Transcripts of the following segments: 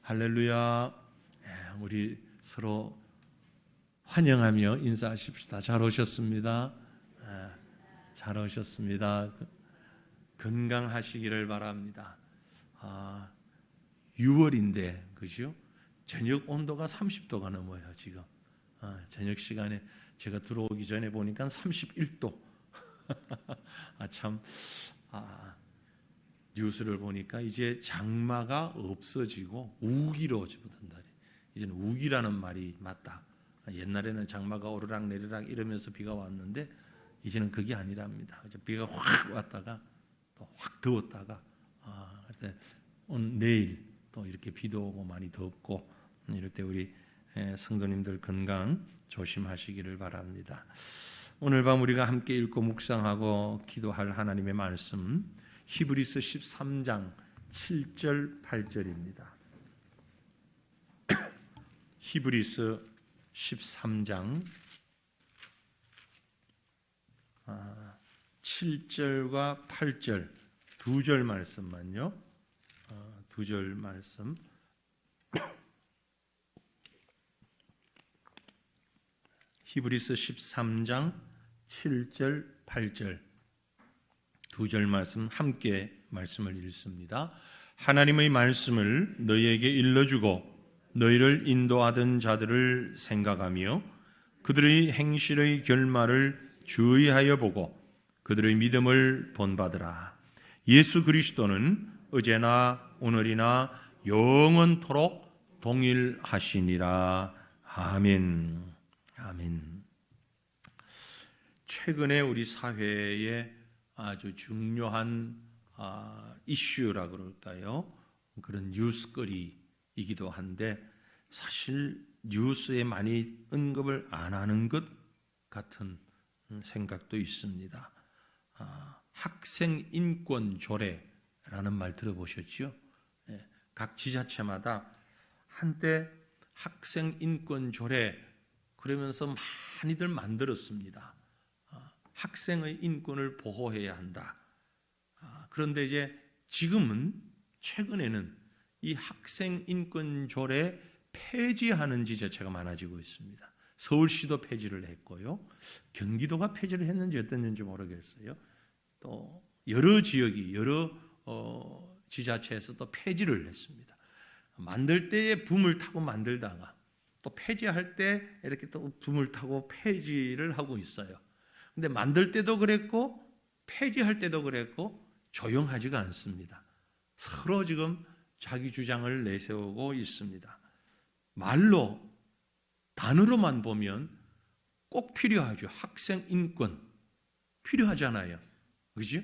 할렐루야. 우리 서로 환영하며 인사하십시다. 잘 오셨습니다. 잘 오셨습니다. 건강하시기를 바랍니다. 6월인데 그죠? 저녁 온도가 30도가 넘어요 지금. 저녁 시간에 제가 들어오기 전에 보니까 31도. 뉴스를 보니까 이제 장마가 없어지고 우기로 접어든다. 이제는 우기라는 말이 맞다. 옛날에는 장마가 오르락 내리락 이러면서 비가 왔는데 이제는 그게 아니랍니다. 이제 비가 확 왔다가 또 확 더웠다가 오늘 내일 또 이렇게 비도 오고 많이 덥고 이럴 때 우리 성도님들 건강 조심하시기를 바랍니다. 오늘 밤 우리가 함께 읽고 묵상하고 기도할 하나님의 말씀 히브리서 13장 7절 8절입니다. 히브리서 13장 7절과 8절 두 절 말씀만요. 두 절 말씀. 히브리서 13장 7절 8절 두 절 말씀 함께 말씀을 읽습니다. 하나님의 말씀을 너희에게 일러주고 너희를 인도하던 자들을 생각하며 그들의 행실의 결말을 주의하여 보고 그들의 믿음을 본받으라. 예수 그리스도는 어제나 오늘이나 영원토록 동일하시니라. 아멘. 아멘. 최근에 우리 사회에 아주 중요한 이슈라 그럴까요? 그런 뉴스거리이기도 한데 사실 뉴스에 많이 언급을 안 하는 것 같은 생각도 있습니다. 학생 인권 조례라는 말 들어보셨죠? 각 지자체마다 한때 학생 인권 조례 그러면서 많이들 만들었습니다. 학생의 인권을 보호해야 한다. 그런데 이제 지금은 최근에는 이 학생 인권 조례 폐지하는 지자체가 많아지고 있습니다. 서울시도 폐지를 했고요. 경기도가 폐지를 했는지 어땠는지 모르겠어요. 또 여러 지역이 여러 지자체에서 또 폐지를 했습니다. 만들 때에 붐을 타고 만들다가 또 폐지할 때 이렇게 또 붐을 타고 폐지를 하고 있어요. 근데 만들 때도 그랬고 폐지할 때도 그랬고 조용하지가 않습니다. 서로 지금 자기 주장을 내세우고 있습니다. 말로 단어로만 보면 꼭 필요하죠. 학생 인권 필요하잖아요. 그죠?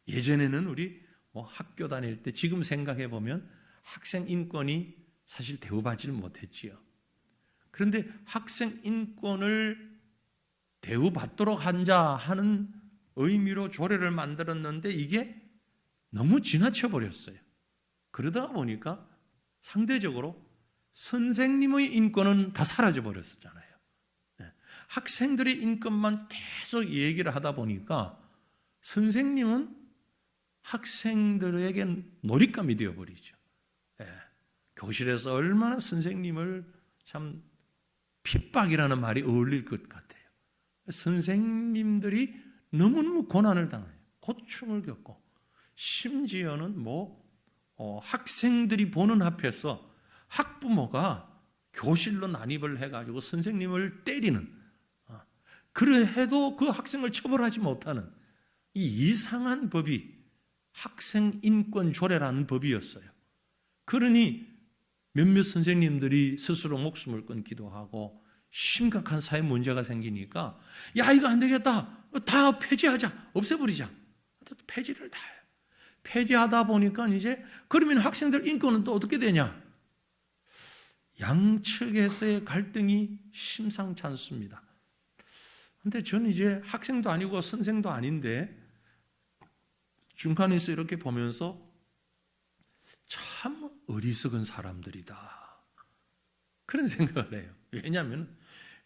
예전에는 우리 학교 다닐 때 지금 생각해 보면 학생 인권이 사실 대우받지를 못했지요. 그런데 학생 인권을 대우받도록 하자 하는 의미로 조례를 만들었는데 이게 너무 지나쳐 버렸어요. 그러다 보니까 상대적으로 선생님의 인권은 다 사라져 버렸잖아요. 학생들의 인권만 계속 얘기를 하다 보니까 선생님은 학생들에게 놀잇감이 되어버리죠. 교실에서 얼마나 선생님을 참 핍박이라는 말이 어울릴 것 같아요. 선생님들이 너무너무 고난을 당해요. 고충을 겪고 심지어는 학생들이 보는 앞에서 학부모가 교실로 난입을 해가지고 선생님을 때리는 그래도 그 학생을 처벌하지 못하는 이 이상한 법이 학생인권조례라는 법이었어요. 그러니 몇몇 선생님들이 스스로 목숨을 끊기도 하고 심각한 사회 문제가 생기니까 야 이거 안 되겠다. 다 폐지하자. 없애버리자. 폐지를 다 해요. 폐지하다 보니까 이제 그러면 학생들 인권은 또 어떻게 되냐? 양측에서의 갈등이 심상치 않습니다. 근데 저는 이제 학생도 아니고 선생도 아닌데 중간에서 이렇게 보면서 참 어리석은 사람들이다. 그런 생각을 해요. 왜냐하면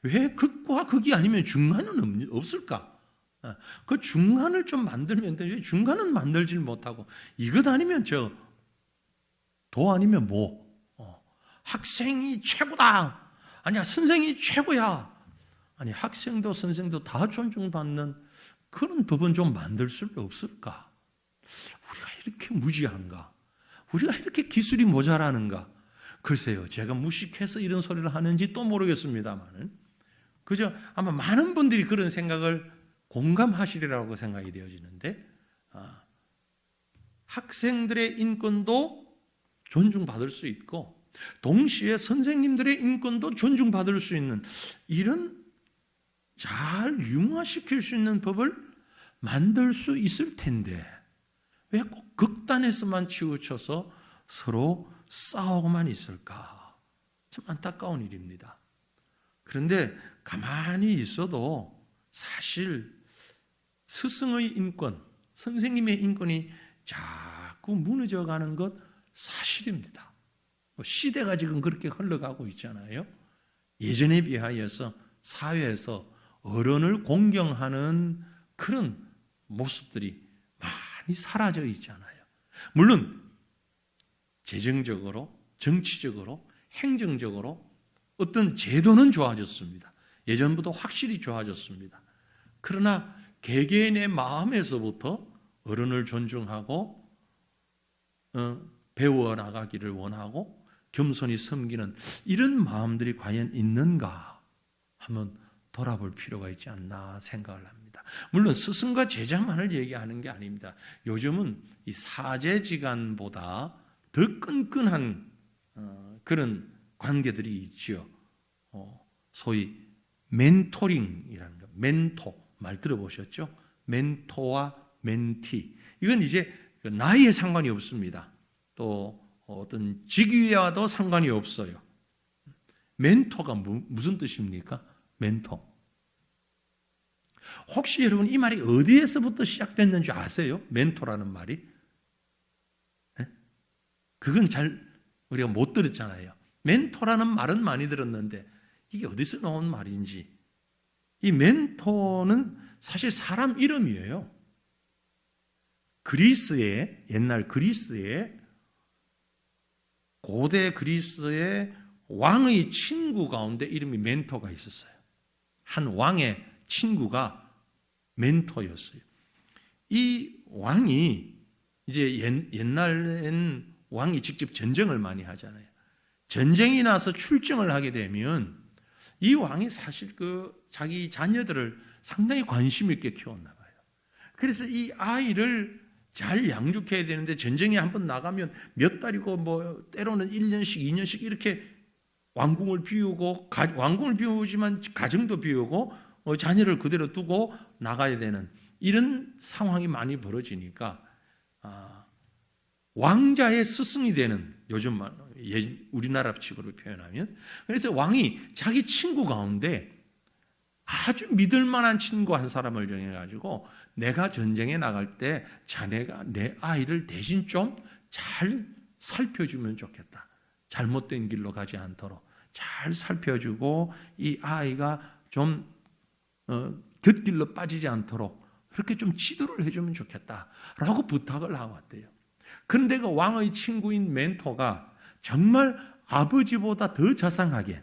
왜 극과 극이 아니면 중간은 없을까? 그 중간을 좀 만들면 되는데 왜 중간은 만들질 못하고 이것 아니면 도 아니면 뭐 학생이 최고다. 아니야, 선생이 최고야. 아니, 학생도 선생도 다 존중받는 그런 법은 좀 만들 수 없을까? 우리가 이렇게 무지한가? 우리가 이렇게 기술이 모자라는가? 글쎄요, 제가 무식해서 이런 소리를 하는지 또 모르겠습니다만, 그저 아마 많은 분들이 그런 생각을 공감하시리라고 생각이 되어지는데, 학생들의 인권도 존중받을 수 있고, 동시에 선생님들의 인권도 존중받을 수 있는 이런 잘 융화시킬 수 있는 법을 만들 수 있을 텐데, 왜 꼭 극단에서만 치우쳐서 서로 싸우고만 있을까? 참 안타까운 일입니다. 그런데 가만히 있어도 사실 스승의 인권, 선생님의 인권이 자꾸 무너져가는 것 사실입니다. 시대가 지금 그렇게 흘러가고 있잖아요. 예전에 비하여서 사회에서 어른을 공경하는 그런 모습들이 많이 사라져 있잖아요. 물론 재정적으로, 정치적으로, 행정적으로 어떤 제도는 좋아졌습니다. 예전보다 확실히 좋아졌습니다. 그러나 개개인의 마음에서부터 어른을 존중하고 배워나가기를 원하고 겸손히 섬기는 이런 마음들이 과연 있는가 한번 돌아볼 필요가 있지 않나 생각을 합니다. 물론 스승과 제자만을 얘기하는 게 아닙니다. 요즘은 이 사제지간보다 더 끈끈한 그런 관계들이 있죠. 소위 멘토링이라는 거, 멘토 말 들어보셨죠? 멘토와 멘티. 이건 이제 나이에 상관이 없습니다. 또 어떤 직위와도 상관이 없어요. 멘토가 무슨 뜻입니까? 멘토. 혹시 여러분 이 말이 어디에서부터 시작됐는지 아세요? 멘토라는 말이? 네? 그건 잘 우리가 못 들었잖아요. 멘토라는 말은 많이 들었는데 이게 어디서 나온 말인지. 이 멘토는 사실 사람 이름이에요. 그리스의, 옛날 그리스의, 고대 그리스의 왕의 친구 가운데 이름이 멘토가 있었어요. 한 왕의 친구가 멘토였어요. 이 왕이 이제 옛날엔 왕이 직접 전쟁을 많이 하잖아요. 전쟁이 나서 출정을 하게 되면 이 왕이 사실 자기 자녀들을 상당히 관심 있게 키웠나 봐요. 그래서 이 아이를 잘 양육해야 되는데 전쟁에 한번 나가면 몇 달이고 때로는 1년씩 2년씩 이렇게 왕궁을 비우고 왕궁을 비우지만 가정도 비우고 자녀를 그대로 두고 나가야 되는 이런 상황이 많이 벌어지니까 왕자의 스승이 되는 요즘 우리나라 식으로 표현하면 그래서 왕이 자기 친구 가운데 아주 믿을 만한 친구 한 사람을 정해가지고 내가 전쟁에 나갈 때 자네가 내 아이를 대신 좀 잘 살펴주면 좋겠다. 잘못된 길로 가지 않도록 잘 살펴주고 이 아이가 좀 곁길로 빠지지 않도록 그렇게 좀 지도를 해주면 좋겠다라고 부탁을 하고 왔대요. 그런데 그 왕의 친구인 멘토가 정말 아버지보다 더 자상하게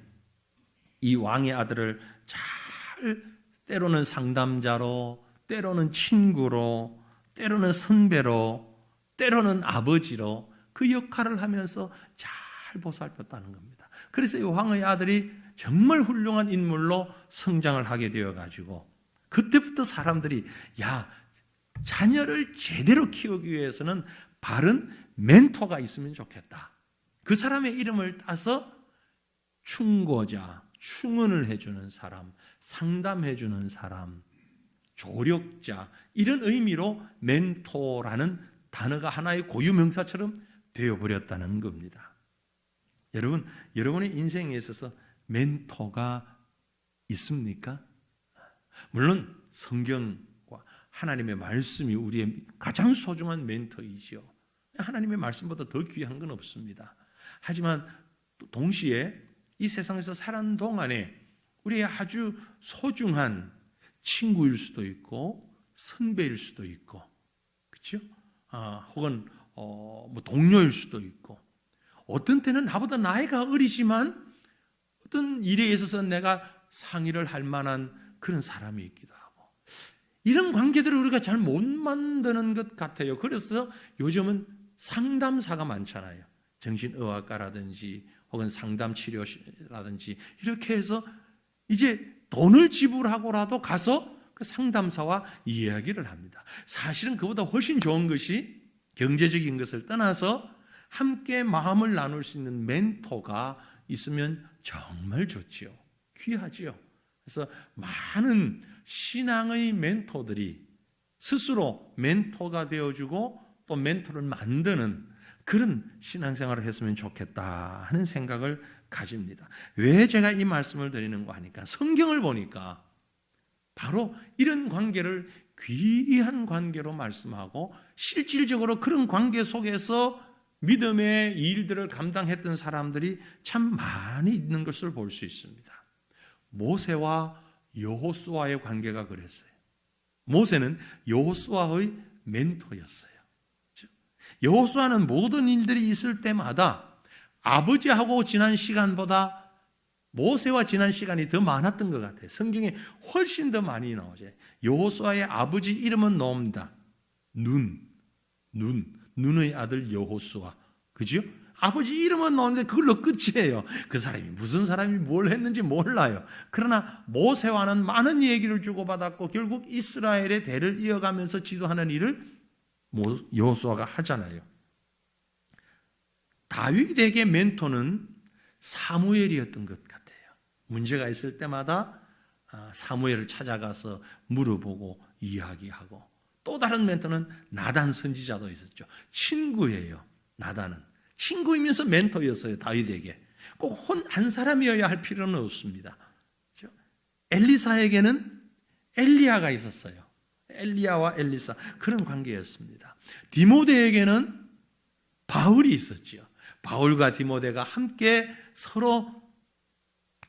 이 왕의 아들을 잘 때로는 상담자로, 때로는 친구로, 때로는 선배로, 때로는 아버지로 그 역할을 하면서 잘 보살폈다는 겁니다. 그래서 이 왕의 아들이 정말 훌륭한 인물로 성장을 하게 되어가지고 그때부터 사람들이 자녀를 제대로 키우기 위해서는 바른 멘토가 있으면 좋겠다. 그 사람의 이름을 따서 충고자, 충언을 해주는 사람, 상담해주는 사람, 조력자 이런 의미로 멘토라는 단어가 하나의 고유명사처럼 되어버렸다는 겁니다. 여러분, 여러분의 인생에 있어서 멘토가 있습니까? 물론 성경과 하나님의 말씀이 우리의 가장 소중한 멘토이죠. 하나님의 말씀보다 더 귀한 건 없습니다. 하지만 동시에 이 세상에서 사는 동안에 우리의 아주 소중한 친구일 수도 있고 선배일 수도 있고, 그렇죠? 혹은 동료일 수도 있고, 어떤 때는 나보다 나이가 어리지만 어떤 일에 있어서 내가 상의를 할 만한 그런 사람이 있기도 하고, 이런 관계들을 우리가 잘 못 만드는 것 같아요. 그래서 요즘은 상담사가 많잖아요. 정신의학과라든지 혹은 상담치료라든지 이렇게 해서 이제 돈을 지불하고라도 가서 그 상담사와 이야기를 합니다. 사실은 그보다 훨씬 좋은 것이 경제적인 것을 떠나서 함께 마음을 나눌 수 있는 멘토가 있으면 정말 좋지요. 귀하지요. 그래서 많은 신앙의 멘토들이 스스로 멘토가 되어주고 또 멘토를 만드는 그런 신앙생활을 했으면 좋겠다 하는 생각을 가집니다. 왜 제가 이 말씀을 드리는가 하니까 성경을 보니까 바로 이런 관계를 귀한 관계로 말씀하고 실질적으로 그런 관계 속에서 믿음의 일들을 감당했던 사람들이 참 많이 있는 것을 볼 수 있습니다. 모세와 여호수아의 관계가 그랬어요. 모세는 여호수아의 멘토였어요. 여호수아는 모든 일들이 있을 때마다 아버지하고 지난 시간보다 모세와 지난 시간이 더 많았던 것 같아요. 성경에 훨씬 더 많이 나오죠. 여호수아의 아버지 이름은 나옵니다. 눈의 아들 여호수아. 그죠? 아버지 이름은 나오는데 그걸로 끝이에요. 그 사람이 무슨 사람이 뭘 했는지 몰라요. 그러나 모세와는 많은 얘기를 주고받았고 결국 이스라엘의 대를 이어가면서 지도하는 일을 여호수아가 하잖아요. 다윗에게 멘토는 사무엘이었던 것 같아요. 문제가 있을 때마다 사무엘을 찾아가서 물어보고 이야기하고, 또 다른 멘토는 나단 선지자도 있었죠. 친구예요. 나단은 친구이면서 멘토였어요. 다윗에게 꼭 한 사람이어야 할 필요는 없습니다. 엘리사에게는 엘리야가 있었어요. 엘리야와 엘리사, 그런 관계였습니다. 디모데에게는 바울이 있었죠. 바울과 디모데가 함께 서로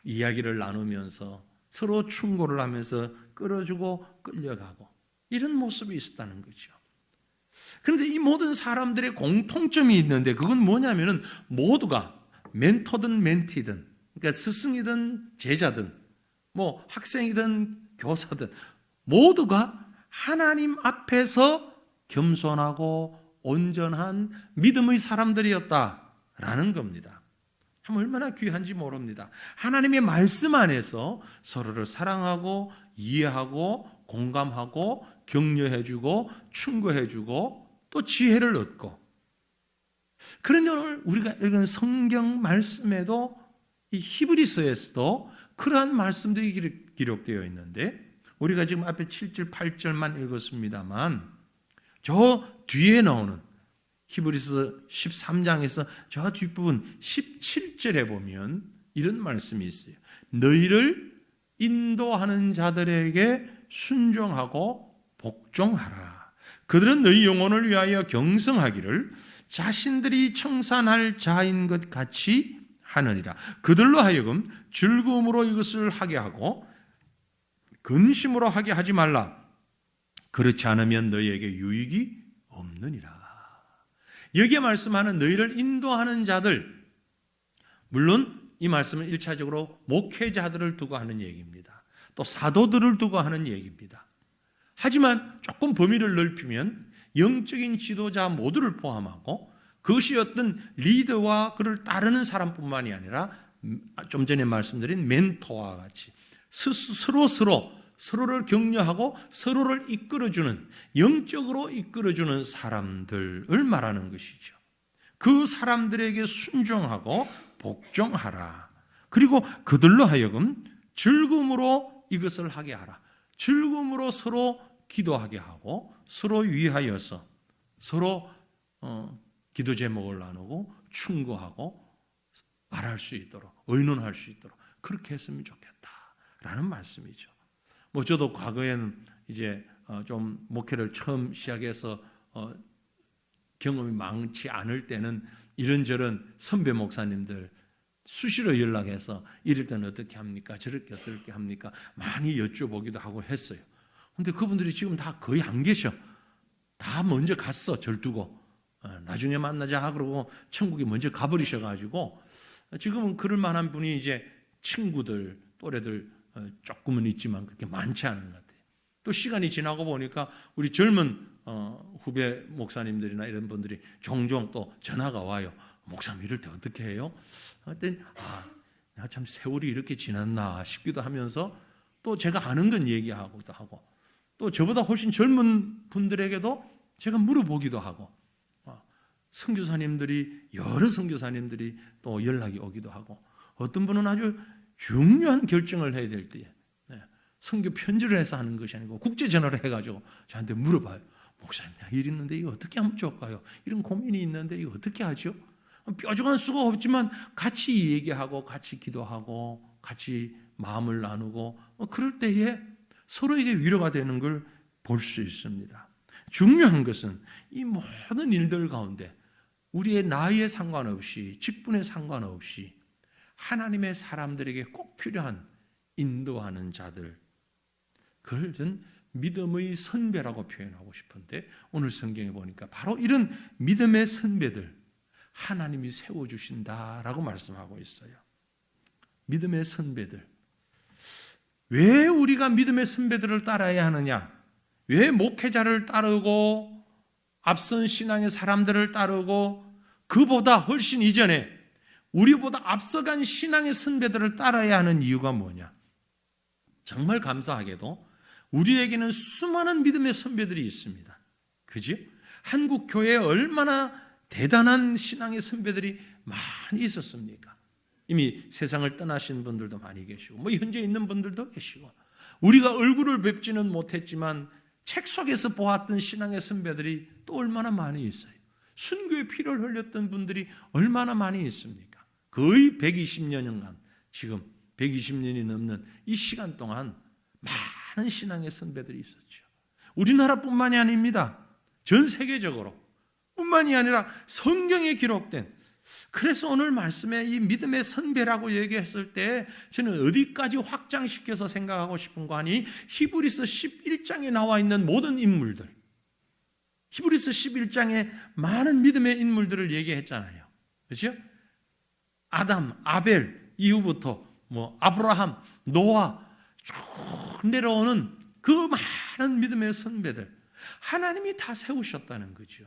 이야기를 나누면서 서로 충고를 하면서 끌어주고 끌려가고, 이런 모습이 있었다는 거죠. 그런데 이 모든 사람들의 공통점이 있는데 그건 뭐냐면은 모두가 멘토든 멘티든, 그러니까 스승이든 제자든 뭐 학생이든 교사든 모두가 하나님 앞에서 겸손하고 온전한 믿음의 사람들이었다라는 겁니다. 참 얼마나 귀한지 모릅니다. 하나님의 말씀 안에서 서로를 사랑하고 이해하고 공감하고 격려해주고 충고해주고 또 지혜를 얻고, 그런 오늘 우리가 읽은 성경 말씀에도 이 히브리서에서도 그러한 말씀들이 기록되어 있는데, 우리가 지금 앞에 7절 8절만 읽었습니다만 저 뒤에 나오는 히브리서 13장에서 저 뒷부분 17절에 보면 이런 말씀이 있어요. 너희를 인도하는 자들에게 순종하고 복종하라. 그들은 너희 영혼을 위하여 경성하기를 자신들이 청산할 자인 것 같이 하느니라. 그들로 하여금 즐거움으로 이것을 하게 하고 근심으로 하게 하지 말라. 그렇지 않으면 너희에게 유익이 없느니라. 여기에 말씀하는 너희를 인도하는 자들, 물론 이 말씀은 1차적으로 목회자들을 두고 하는 얘기입니다. 또 사도들을 두고 하는 얘기입니다. 하지만 조금 범위를 넓히면 영적인 지도자 모두를 포함하고, 그것이 어떤 리더와 그를 따르는 사람뿐만이 아니라 좀 전에 말씀드린 멘토와 같이 서로를 격려하고 서로를 이끌어주는, 영적으로 이끌어주는 사람들을 말하는 것이죠. 그 사람들에게 순종하고 복종하라. 그리고 그들로 하여금 즐거움으로 이것을 하게 하라. 즐거움으로 서로 기도하게 하고 서로 위하여서 서로 기도 제목을 나누고 충고하고 말할 수 있도록, 의논할 수 있도록 그렇게 했으면 좋겠다라는 말씀이죠. 뭐 저도 과거에는 이제 좀 목회를 처음 시작해서 경험이 많지 않을 때는 이런저런 선배 목사님들 수시로 연락해서 이럴 때는 어떻게 합니까? 저렇게 어떻게 합니까? 많이 여쭤보기도 하고 했어요. 그런데 그분들이 지금 다 거의 안 계셔. 다 먼저 갔어, 절 두고. 나중에 만나자 그러고 천국에 먼저 가버리셔가지고 지금은 그럴 만한 분이 이제 친구들, 또래들 조금은 있지만 그렇게 많지 않은 것 같아요. 또 시간이 지나고 보니까 우리 젊은 후배 목사님들이나 이런 분들이 종종 또 전화가 와요. 목사님 이럴 때 어떻게 해요? 그랬더니 내가 참 세월이 이렇게 지났나 싶기도 하면서 또 제가 아는 건 얘기하기도 하고 또 저보다 훨씬 젊은 분들에게도 제가 물어보기도 하고 선교사님들이 여러 선교사님들이 또 연락이 오기도 하고 어떤 분은 아주 중요한 결정을 해야 될 때에 선교 편지를 해서 하는 것이 아니고 국제 전화를 해가지고 저한테 물어봐요. 목사님 내가 일 있는데 이거 어떻게 하면 좋을까요? 이런 고민이 있는데 이거 어떻게 하죠? 뾰족한 수가 없지만 같이 얘기하고 같이 기도하고 같이 마음을 나누고 그럴 때에 서로에게 위로가 되는 걸 볼 수 있습니다. 중요한 것은 이 모든 일들 가운데 우리의 나이에 상관없이 직분에 상관없이 하나님의 사람들에게 꼭 필요한 인도하는 자들, 그걸 전 믿음의 선배라고 표현하고 싶은데 오늘 성경에 보니까 바로 이런 믿음의 선배들 하나님이 세워주신다라고 말씀하고 있어요. 믿음의 선배들. 왜 우리가 믿음의 선배들을 따라야 하느냐? 왜 목회자를 따르고 앞선 신앙의 사람들을 따르고 그보다 훨씬 이전에 우리보다 앞서간 신앙의 선배들을 따라야 하는 이유가 뭐냐? 정말 감사하게도 우리에게는 수많은 믿음의 선배들이 있습니다. 그죠? 한국 교회에 얼마나 대단한 신앙의 선배들이 많이 있었습니까? 이미 세상을 떠나신 분들도 많이 계시고 현재 있는 분들도 계시고 우리가 얼굴을 뵙지는 못했지만 책 속에서 보았던 신앙의 선배들이 또 얼마나 많이 있어요. 순교의 피를 흘렸던 분들이 얼마나 많이 있습니까? 거의 120년간 지금 120년이 넘는 이 시간 동안 많은 신앙의 선배들이 있었죠. 우리나라뿐만이 아닙니다. 전 세계적으로 뿐만이 아니라 성경에 기록된, 그래서 오늘 말씀에 이 믿음의 선배라고 얘기했을 때 저는 어디까지 확장시켜서 생각하고 싶은 거 아니, 히브리서 11장에 나와 있는 모든 인물들, 히브리서 11장에 많은 믿음의 인물들을 얘기했잖아요. 그렇죠? 아담, 아벨 이후부터 아브라함, 노아 쭉 내려오는 그 많은 믿음의 선배들 하나님이 다 세우셨다는 거죠.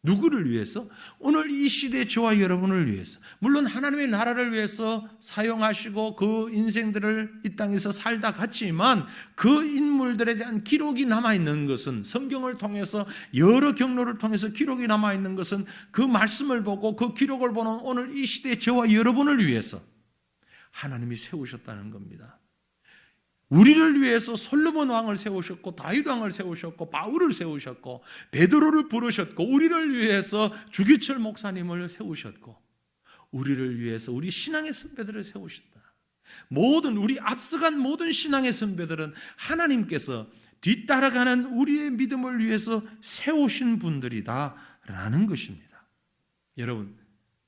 누구를 위해서? 오늘 이 시대 저와 여러분을 위해서. 물론 하나님의 나라를 위해서 사용하시고 그 인생들을 이 땅에서 살다 갔지만 그 인물들에 대한 기록이 남아있는 것은, 성경을 통해서 여러 경로를 통해서 기록이 남아있는 것은 그 말씀을 보고 그 기록을 보는 오늘 이 시대 저와 여러분을 위해서 하나님이 세우셨다는 겁니다. 우리를 위해서 솔로몬 왕을 세우셨고 다윗 왕을 세우셨고 바울을 세우셨고 베드로를 부르셨고 우리를 위해서 주기철 목사님을 세우셨고 우리를 위해서 우리 신앙의 선배들을 세우셨다. 모든 우리 앞서간 모든 신앙의 선배들은 하나님께서 뒤따라가는 우리의 믿음을 위해서 세우신 분들이다라는 것입니다. 여러분,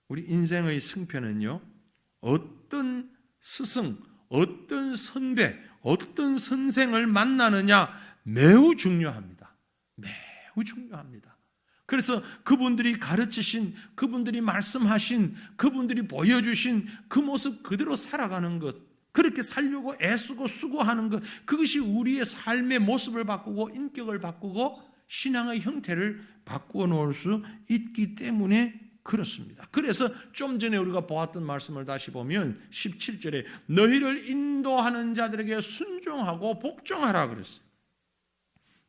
우리 인생의 승패는요, 어떤 스승, 어떤 선배, 어떤 선생을 만나느냐 매우 중요합니다. 매우 중요합니다. 그래서 그분들이 가르치신, 그분들이 말씀하신, 그분들이 보여주신 그 모습 그대로 살아가는 것, 그렇게 살려고 애쓰고 수고하는 것, 그것이 우리의 삶의 모습을 바꾸고 인격을 바꾸고 신앙의 형태를 바꾸어 놓을 수 있기 때문에 그렇습니다. 그래서 좀 전에 우리가 보았던 말씀을 다시 보면 17절에 너희를 인도하는 자들에게 순종하고 복종하라 그랬어요.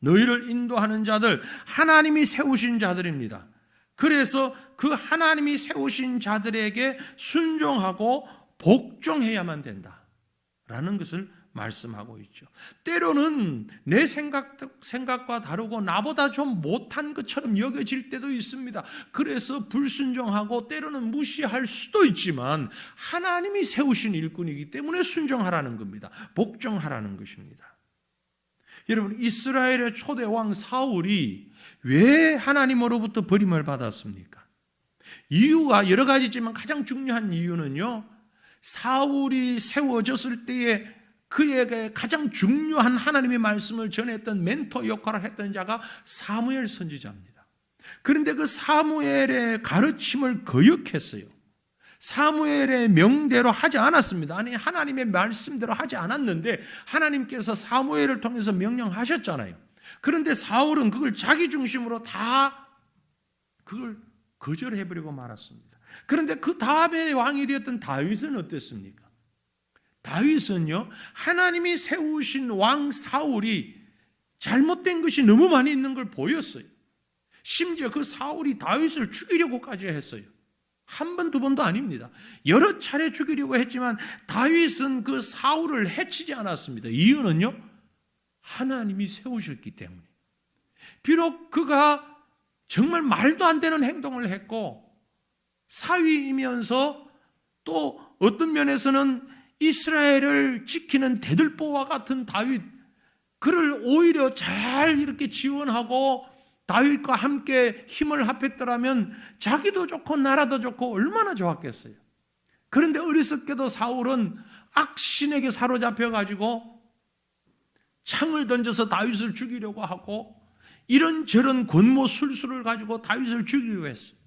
너희를 인도하는 자들, 하나님이 세우신 자들입니다. 그래서 그 하나님이 세우신 자들에게 순종하고 복종해야만 된다라는 것을 말씀하고 있죠. 때로는 내 생각과 다르고 나보다 좀 못한 것처럼 여겨질 때도 있습니다. 그래서 불순종하고 때로는 무시할 수도 있지만 하나님이 세우신 일꾼이기 때문에 순종하라는 겁니다. 복종하라는 것입니다. 여러분, 이스라엘의 초대 왕 사울이 왜 하나님으로부터 버림을 받았습니까? 이유가 여러 가지지만 가장 중요한 이유는요, 사울이 세워졌을 때에 그에게 가장 중요한 하나님의 말씀을 전했던 멘토 역할을 했던 자가 사무엘 선지자입니다. 그런데 그 사무엘의 가르침을 거역했어요. 사무엘의 명대로 하지 않았습니다. 아니, 하나님의 말씀대로 하지 않았는데 하나님께서 사무엘을 통해서 명령하셨잖아요. 그런데 사울은 그걸 자기 중심으로 다 그걸 거절해버리고 말았습니다. 그런데 그 다음에 왕이 되었던 다윗은 어땠습니까? 다윗은요, 하나님이 세우신 왕 사울이 잘못된 것이 너무 많이 있는 걸 보였어요. 심지어 그 사울이 다윗을 죽이려고까지 했어요. 한 번, 두 번도 아닙니다. 여러 차례 죽이려고 했지만 다윗은 그 사울을 해치지 않았습니다. 이유는요, 하나님이 세우셨기 때문에. 비록 그가 정말 말도 안 되는 행동을 했고 사위이면서 또 어떤 면에서는 이스라엘을 지키는 대들보와 같은 다윗, 그를 오히려 잘 이렇게 지원하고 다윗과 함께 힘을 합했더라면 자기도 좋고 나라도 좋고 얼마나 좋았겠어요. 그런데 어리석게도 사울은 악신에게 사로잡혀가지고 창을 던져서 다윗을 죽이려고 하고 이런저런 권모술수를 가지고 다윗을 죽이려고 했어요.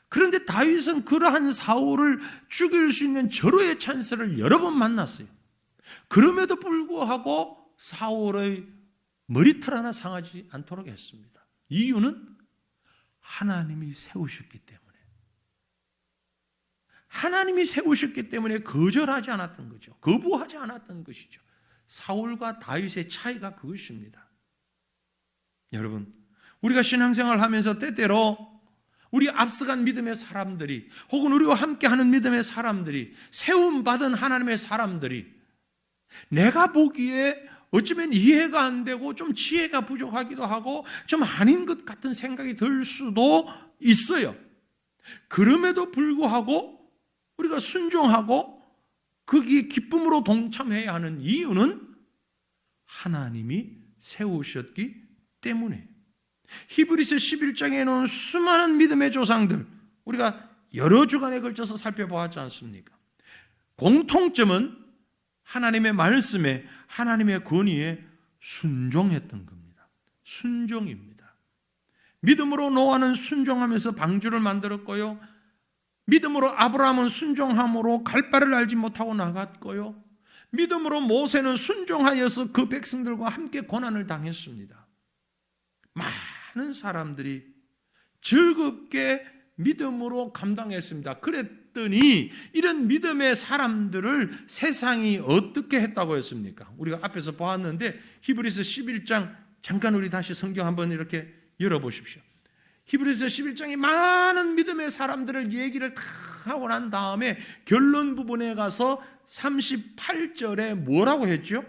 그런데 다윗은 그러한 사울을 죽일 수 있는 절호의 찬스를 여러 번 만났어요. 그럼에도 불구하고 사울의 머리털 하나 상하지 않도록 했습니다. 이유는 하나님이 세우셨기 때문에. 하나님이 세우셨기 때문에 거절하지 않았던 거죠. 거부하지 않았던 것이죠. 사울과 다윗의 차이가 그것입니다. 여러분, 우리가 신앙생활을 하면서 때때로 우리 앞서간 믿음의 사람들이 혹은 우리와 함께하는 믿음의 사람들이 세움받은 하나님의 사람들이 내가 보기에 어쩌면 이해가 안 되고 좀 지혜가 부족하기도 하고 좀 아닌 것 같은 생각이 들 수도 있어요. 그럼에도 불구하고 우리가 순종하고 거기에 기쁨으로 동참해야 하는 이유는 하나님이 세우셨기 때문에. 히브리서 11장에 놓은 수많은 믿음의 조상들, 우리가 여러 주간에 걸쳐서 살펴보았지 않습니까? 공통점은 하나님의 말씀에, 하나님의 권위에 순종했던 겁니다. 순종입니다. 믿음으로 노아는 순종하면서 방주를 만들었고요, 믿음으로 아브라함은 순종함으로 갈 바를 알지 못하고 나갔고요, 믿음으로 모세는 순종하여서 그 백성들과 함께 고난을 당했습니다. 많은 사람들이 즐겁게 믿음으로 감당했습니다. 그랬더니 이런 믿음의 사람들을 세상이 어떻게 했다고 했습니까? 우리가 앞에서 보았는데 히브리서 11장 잠깐 우리 다시 성경 한번 이렇게 열어보십시오. 히브리서 11장에 많은 믿음의 사람들을 얘기를 다 하고 난 다음에 결론 부분에 가서 38절에 뭐라고 했죠?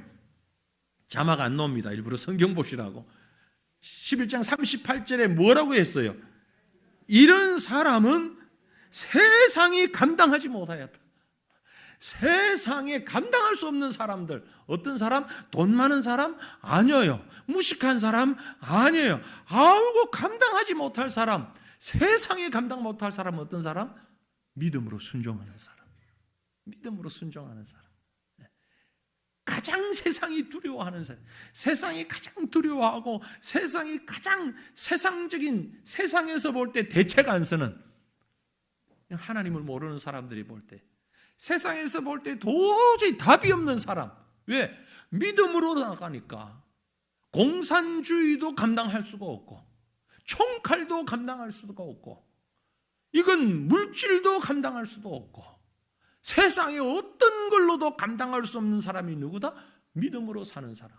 자막 안 나옵니다. 일부러 성경 보시라고. 11장 38절에 뭐라고 했어요? 이런 사람은 세상이 감당하지 못하였다. 세상에 감당할 수 없는 사람들. 어떤 사람? 돈 많은 사람? 아니에요. 무식한 사람? 아니에요. 아이고 감당하지 못할 사람. 세상에 감당 못할 사람은 어떤 사람? 믿음으로 순종하는 사람. 믿음으로 순종하는 사람. 가장 세상이 두려워하는 사람, 세상이 가장 두려워하고 세상이 가장 세상적인, 세상에서 볼 때 대책 안 쓰는, 하나님을 모르는 사람들이 볼 때, 세상에서 볼 때 도저히 답이 없는 사람. 왜? 믿음으로 나가니까. 공산주의도 감당할 수가 없고 총칼도 감당할 수가 없고 이건 물질도 감당할 수도 없고 세상에 어떤 걸로도 감당할 수 없는 사람이 누구다? 믿음으로 사는 사람.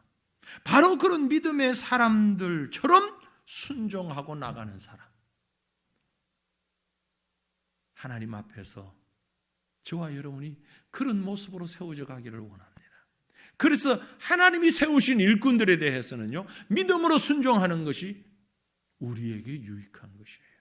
바로 그런 믿음의 사람들처럼 순종하고 나가는 사람. 하나님 앞에서 저와 여러분이 그런 모습으로 세워져 가기를 원합니다. 그래서 하나님이 세우신 일꾼들에 대해서는요, 믿음으로 순종하는 것이 우리에게 유익한 것이에요.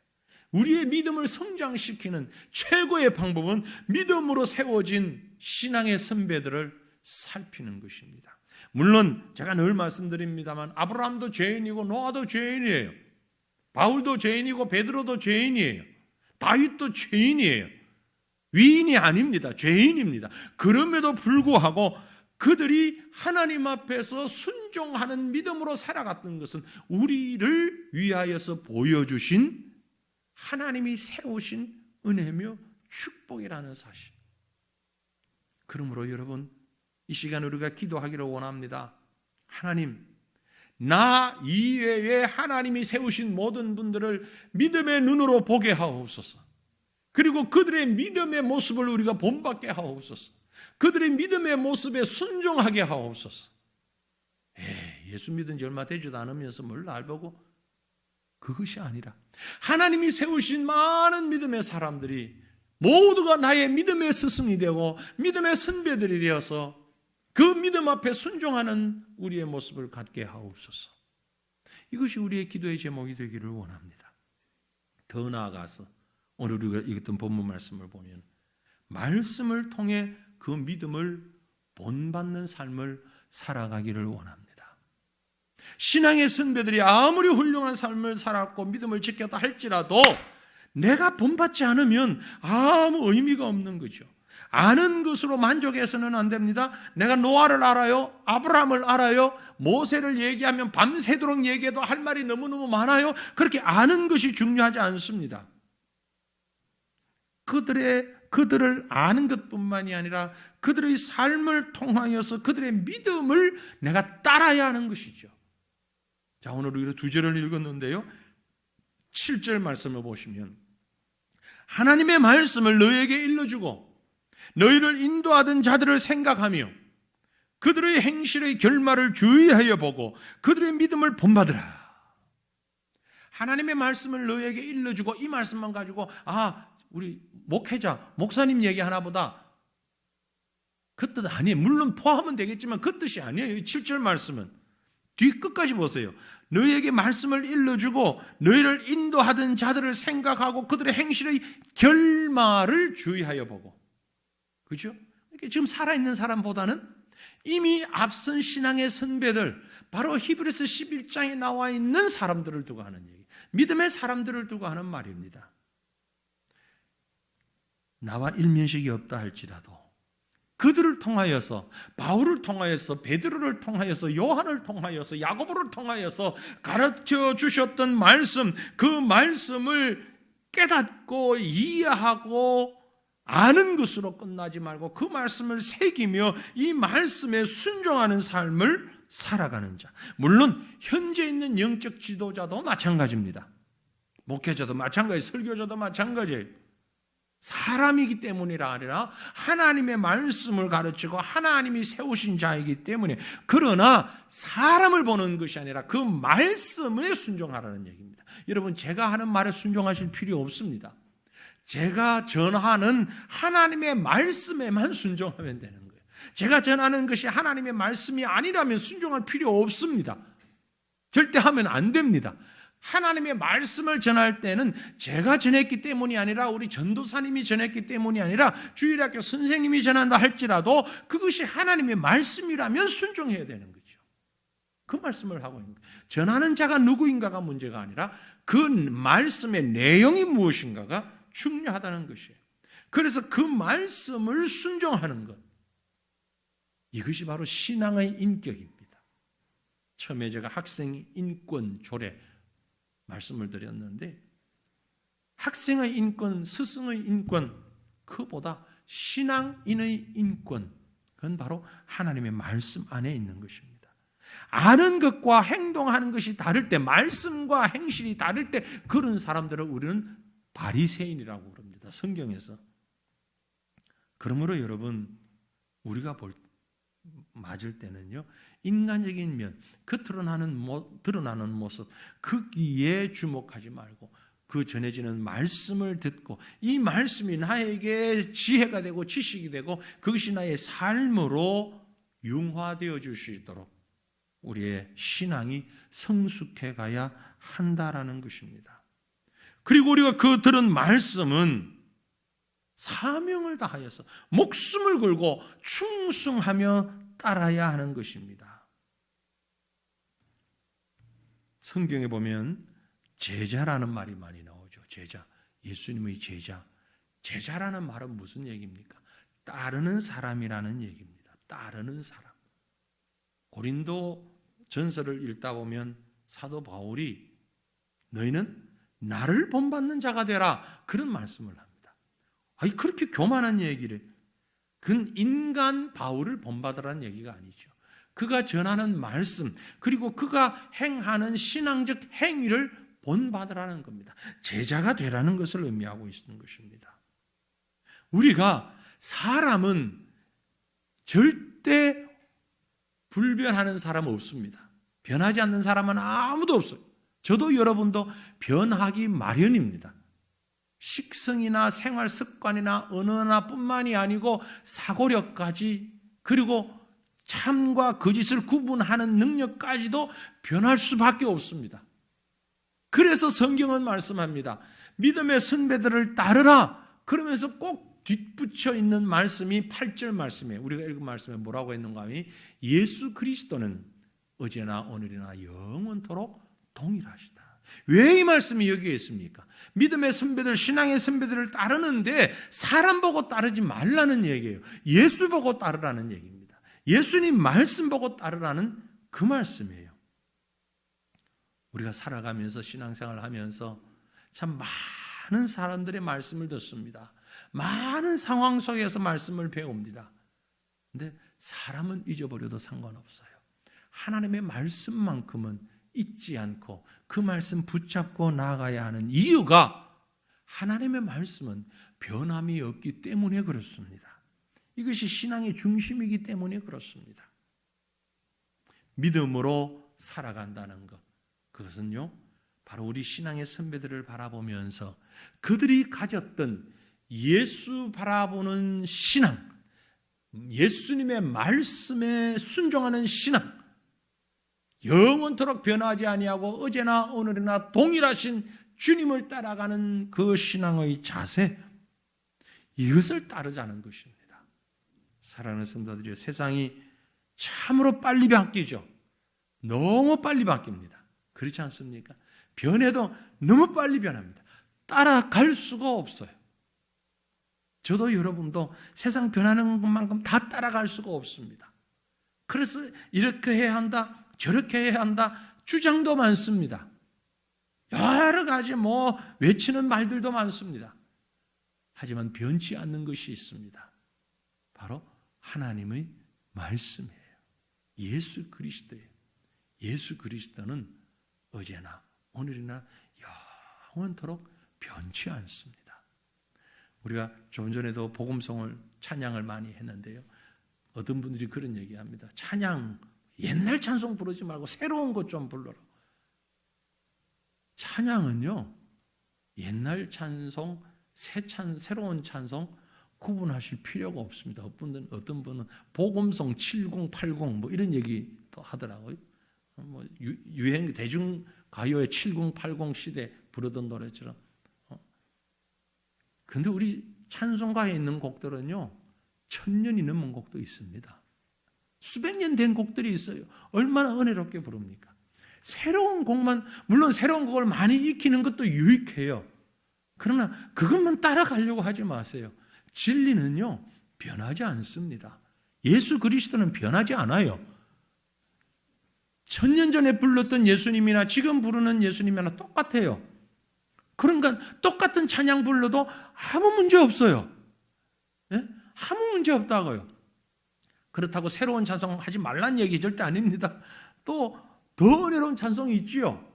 우리의 믿음을 성장시키는 최고의 방법은 믿음으로 세워진 신앙의 선배들을 살피는 것입니다. 물론 제가 늘 말씀드립니다만 아브라함도 죄인이고 노아도 죄인이에요. 바울도 죄인이고 베드로도 죄인이에요. 다윗도 죄인이에요. 위인이 아닙니다. 죄인입니다. 그럼에도 불구하고 그들이 하나님 앞에서 순종하는 믿음으로 살아갔던 것은 우리를 위하여서 보여주신 하나님이 세우신 은혜며 축복이라는 사실. 그러므로 여러분, 이 시간 우리가 기도하기를 원합니다. 하나님, 나 이외에 하나님이 세우신 모든 분들을 믿음의 눈으로 보게 하옵소서. 그리고 그들의 믿음의 모습을 우리가 본받게 하옵소서. 그들의 믿음의 모습에 순종하게 하옵소서. 예수 믿은 지 얼마 되지도 않으면서 뭘 날 보고, 그것이 아니라 하나님이 세우신 많은 믿음의 사람들이 모두가 나의 믿음의 스승이 되고 믿음의 선배들이 되어서 그 믿음 앞에 순종하는 우리의 모습을 갖게 하옵소서. 이것이 우리의 기도의 제목이 되기를 원합니다. 더 나아가서 오늘 우리가 읽었던 본문 말씀을 보면 말씀을 통해 그 믿음을 본받는 삶을 살아가기를 원합니다. 신앙의 선배들이 아무리 훌륭한 삶을 살았고 믿음을 지켰다 할지라도 내가 본받지 않으면 아무 의미가 없는 거죠. 아는 것으로 만족해서는 안 됩니다. 내가 노아를 알아요, 아브라함을 알아요, 모세를 얘기하면 밤새도록 얘기해도 할 말이 너무너무 많아요. 그렇게 아는 것이 중요하지 않습니다. 그들을 아는 것뿐만이 아니라 그들의 삶을 통하여서 그들의 믿음을 내가 따라야 하는 것이죠. 자, 오늘 우리가 2절을 읽었는데요, 7절 말씀을 보시면 하나님의 말씀을 너에게 일러주고 너희를 인도하던 자들을 생각하며 그들의 행실의 결말을 주의하여 보고 그들의 믿음을 본받으라. 하나님의 말씀을 너에게 일러주고, 이 말씀만 가지고 우리 목회자, 목사님 얘기하나 보다, 그 뜻 아니에요. 물론 포함은 되겠지만 그 뜻이 아니에요. 이 7절 말씀은 뒤끝까지 보세요. 너희에게 말씀을 일러주고 너희를 인도하던 자들을 생각하고 그들의 행실의 결말을 주의하여 보고. 그렇죠? 지금 살아있는 사람보다는 이미 앞선 신앙의 선배들, 바로 히브리서 11장에 나와 있는 사람들을 두고 하는 얘기, 믿음의 사람들을 두고 하는 말입니다. 나와 일면식이 없다 할지라도 그들을 통하여서, 바울을 통하여서, 베드로를 통하여서, 요한을 통하여서, 야고보를 통하여서 가르쳐 주셨던 말씀, 그 말씀을 깨닫고 이해하고 아는 것으로 끝나지 말고 그 말씀을 새기며 이 말씀에 순종하는 삶을 살아가는 자. 물론 현재 있는 영적 지도자도 마찬가지입니다. 목회자도 마찬가지, 설교자도 마찬가지예요. 사람이기 때문이라 아니라 하나님의 말씀을 가르치고 하나님이 세우신 자이기 때문에, 그러나 사람을 보는 것이 아니라 그 말씀에 순종하라는 얘기입니다. 여러분, 제가 하는 말에 순종하실 필요 없습니다. 제가 전하는 하나님의 말씀에만 순종하면 되는 거예요. 제가 전하는 것이 하나님의 말씀이 아니라면 순종할 필요 없습니다. 절대 하면 안 됩니다. 하나님의 말씀을 전할 때는 제가 전했기 때문이 아니라 우리 전도사님이 전했기 때문이 아니라 주일학교 선생님이 전한다 할지라도 그것이 하나님의 말씀이라면 순종해야 되는 거죠. 그 말씀을 하고 있는 거예요. 전하는 자가 누구인가가 문제가 아니라 그 말씀의 내용이 무엇인가가 중요하다는 것이에요. 그래서 그 말씀을 순종하는 것, 이것이 바로 신앙의 인격입니다. 처음에 제가 학생 인권 조례 말씀을 드렸는데, 학생의 인권, 스승의 인권, 그보다 신앙인의 인권, 그건 바로 하나님의 말씀 안에 있는 것입니다. 아는 것과 행동하는 것이 다를 때, 말씀과 행실이 다를 때, 그런 사람들을 우리는 바리새인이라고 부릅니다. 성경에서. 그러므로 여러분, 우리가 맞을 때는요, 인간적인 면, 드러나는 모습, 거기에 주목하지 말고 그 전해지는 말씀을 듣고 이 말씀이 나에게 지혜가 되고 지식이 되고 그것이 나의 삶으로 융화되어 줄 수 있도록 우리의 신앙이 성숙해 가야 한다라는 것입니다. 그리고 우리가 그 들은 말씀은 사명을 다하여서 목숨을 걸고 충성하며 따라야 하는 것입니다. 성경에 보면 제자라는 말이 많이 나오죠. 제자, 예수님의 제자. 제자라는 말은 무슨 얘기입니까? 따르는 사람이라는 얘기입니다. 따르는 사람. 고린도 전서를 읽다 보면 사도 바울이 너희는 나를 본받는 자가 되라 그런 말씀을 합니다. 아니 그렇게 교만한 얘기를, 그건 인간 바울을 본받으라는 얘기가 아니죠. 그가 전하는 말씀 그리고 그가 행하는 신앙적 행위를 본받으라는 겁니다. 제자가 되라는 것을 의미하고 있는 것입니다. 우리가 사람은 절대 불변하는 사람은 없습니다. 변하지 않는 사람은 아무도 없어요. 저도 여러분도 변하기 마련입니다. 식성이나 생활 습관이나 언어나 뿐만이 아니고 사고력까지, 그리고 참과 거짓을 구분하는 능력까지도 변할 수밖에 없습니다. 그래서 성경은 말씀합니다. 믿음의 선배들을 따르라. 그러면서 꼭 뒷붙여 있는 말씀이 8절 말씀이에요. 우리가 읽은 말씀에 뭐라고 했는가 하면 예수 그리스도는 어제나 오늘이나 영원토록 동일하시다. 왜 이 말씀이 여기에 있습니까? 믿음의 선배들, 신앙의 선배들을 따르는데 사람 보고 따르지 말라는 얘기예요. 예수 보고 따르라는 얘기입니다. 예수님 말씀 보고 따르라는 그 말씀이에요. 우리가 살아가면서 신앙생활을 하면서 참 많은 사람들의 말씀을 듣습니다. 많은 상황 속에서 말씀을 배웁니다. 근데 사람은 잊어버려도 상관없어요. 하나님의 말씀만큼은 잊지 않고 그 말씀 붙잡고 나아가야 하는 이유가 하나님의 말씀은 변함이 없기 때문에 그렇습니다. 이것이 신앙의 중심이기 때문에 그렇습니다. 믿음으로 살아간다는 것, 그것은요 바로 우리 신앙의 선배들을 바라보면서 그들이 가졌던 예수 바라보는 신앙, 예수님의 말씀에 순종하는 신앙, 영원토록 변하지 아니하고 어제나 오늘이나 동일하신 주님을 따라가는 그 신앙의 자세, 이것을 따르자는 것입니다. 사랑하는 성도들이여, 세상이 참으로 빨리 바뀌죠. 너무 빨리 바뀝니다. 그렇지 않습니까? 변해도 너무 빨리 변합니다. 따라갈 수가 없어요. 저도 여러분도 세상 변하는 것만큼 다 따라갈 수가 없습니다. 그래서 이렇게 해야 한다, 저렇게 해야 한다, 주장도 많습니다. 여러 가지 외치는 말들도 많습니다. 하지만 변치 않는 것이 있습니다. 바로 하나님의 말씀이에요. 예수 그리스도예요. 예수 그리스도는 어제나 오늘이나 영원토록 변치 않습니다. 우리가 좀 전에도 복음성을 찬양을 많이 했는데요. 어떤 분들이 그런 얘기합니다. 찬양, 옛날 찬송 부르지 말고 새로운 것 좀 불러라. 찬양은요, 옛날 찬송, 새로운 찬송 구분하실 필요가 없습니다. 어떤 분은 복음성 70, 80 이런 얘기도 하더라고요. 유행 대중 가요의 70, 80 시대 부르던 노래처럼. 근데 우리 찬송가에 있는 곡들은요, 1000년이 넘은 곡도 있습니다. 수백 년 된 곡들이 있어요. 얼마나 은혜롭게 부릅니까? 새로운 곡만, 물론 새로운 곡을 많이 익히는 것도 유익해요. 그러나 그것만 따라가려고 하지 마세요. 진리는요, 변하지 않습니다. 예수 그리스도는 변하지 않아요. 1000년 전에 불렀던 예수님이나 지금 부르는 예수님이나 똑같아요. 그러니까 똑같은 찬양 불러도 아무 문제 없어요. 예? 아무 문제 없다고요. 그렇다고 새로운 찬송 하지 말라는 얘기 절대 아닙니다. 또 더 은혜로운 찬송이 있지요.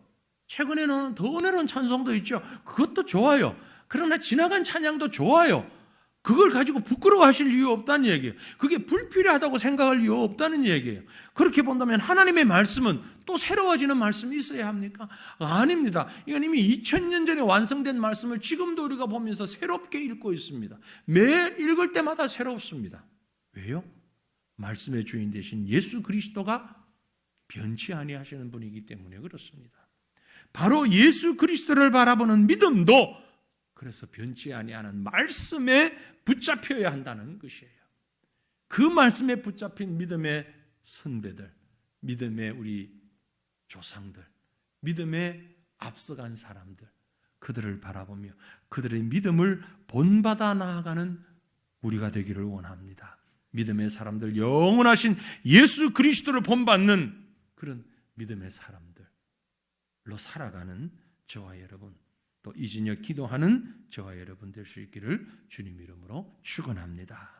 최근에는 더 은혜로운 찬송도 있죠. 그것도 좋아요. 그러나 지나간 찬양도 좋아요. 그걸 가지고 부끄러워하실 이유 없다는 얘기예요. 그게 불필요하다고 생각할 이유 없다는 얘기예요. 그렇게 본다면 하나님의 말씀은 또 새로워지는 말씀이 있어야 합니까? 아닙니다. 이건 이미 2000년 전에 완성된 말씀을 지금도 우리가 보면서 새롭게 읽고 있습니다. 매 읽을 때마다 새롭습니다. 왜요? 말씀의 주인 되신 예수 그리스도가 변치 아니하시는 분이기 때문에 그렇습니다. 바로 예수 그리스도를 바라보는 믿음도 그래서 변치 아니하는 말씀에 붙잡혀야 한다는 것이에요. 그 말씀에 붙잡힌 믿음의 선배들, 믿음의 우리 조상들, 믿음에 앞서간 사람들, 그들을 바라보며 그들의 믿음을 본받아 나아가는 우리가 되기를 원합니다. 믿음의 사람들, 영원하신 예수 그리스도를 본받는 그런 믿음의 사람들로 살아가는 저와 여러분, 또 이 저녁 기도하는 저와 여러분 될 수 있기를 주님 이름으로 축원합니다.